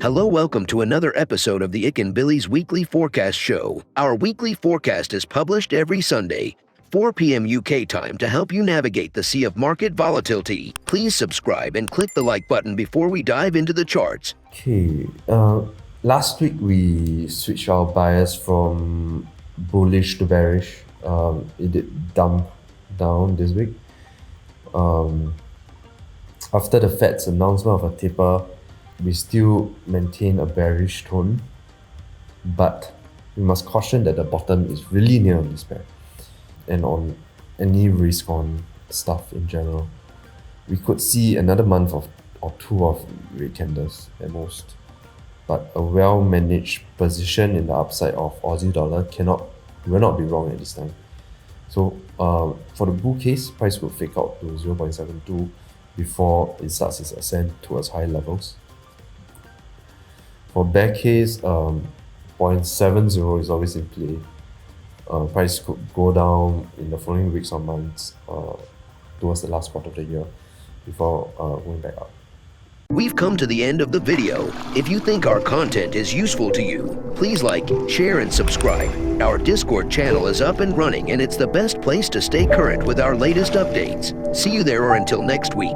Hello, welcome to another episode of the Ikan Bilis Weekly Forecast Show. Our weekly forecast is published every Sunday, 4 p.m. UK time to help you navigate the sea of market volatility. Please subscribe and click the like button before we dive into the charts. Okay, last week we switched our bias from bullish to bearish. It did dump down this week. After the Fed's announcement of a taper, we still maintain a bearish tone, but we must caution that the bottom is really near on this pair and on any risk on stuff in general. We could see another month or two of red candles at most, but a well-managed position in the upside of Aussie dollar will not be wrong at this time. So for the bull case, price will fake out to 0.72 before it starts its ascent towards high levels. For bear case, 0.70 is always in play. Price could go down in the following weeks or months towards the last quarter of the year before going back up. We've come to the end of the video. If you think our content is useful to you, please like, share, and subscribe. Our Discord channel is up and running, and it's the best place to stay current with our latest updates. See you there, or until next week.